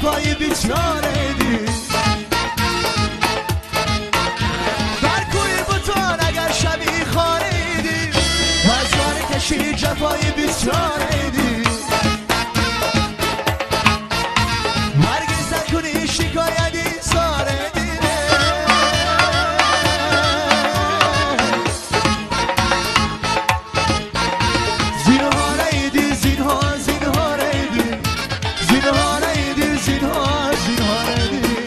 جفای بیچاره دی بر کوی بوتان اگر شبی خاریدی وزوار کشی جفای بیچاره دی هرگز نکنی شکایتی ساره دیره زینها ریدی زینها زینها ریدی زینها ریدی زینها زینها ریدی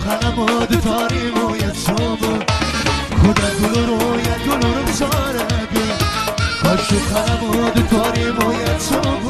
خلماد تاریم و یه صبح خدا گل رو یه گل رو سارگی کاشو خلماد تاریم و یه صبح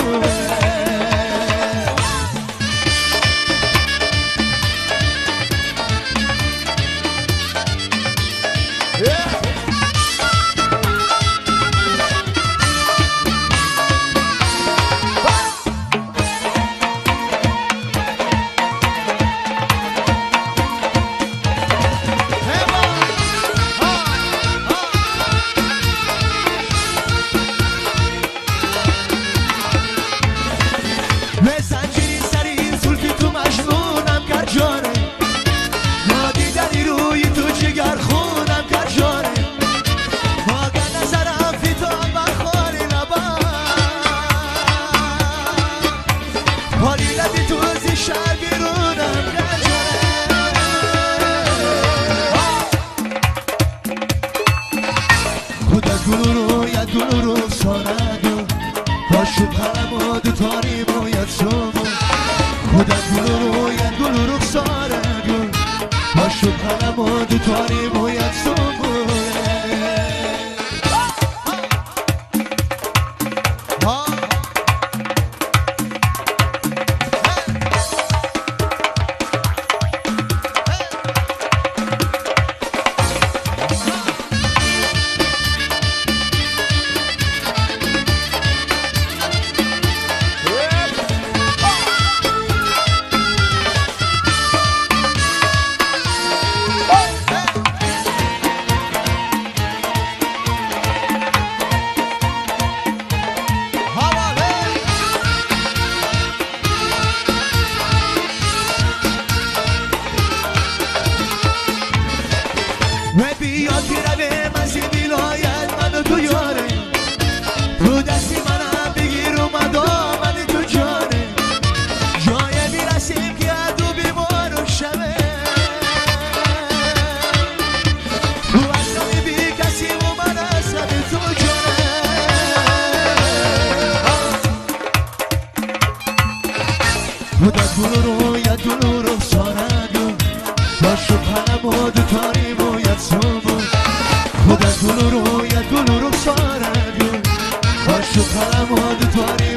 بیا که من زیبیلایت منو تو یاره تو دستی منم بگیر اومد آمد تو جانه جای میرسیم که عدو بیمار و شبه تو اصلا بی کسی و من اصلا تو جانه خدا دلو یا دلو رو سارگو باشو پنم و دوتاری باید سومو خدا دلو رو یا دلو رو سارگو باشو پنم و دوتاری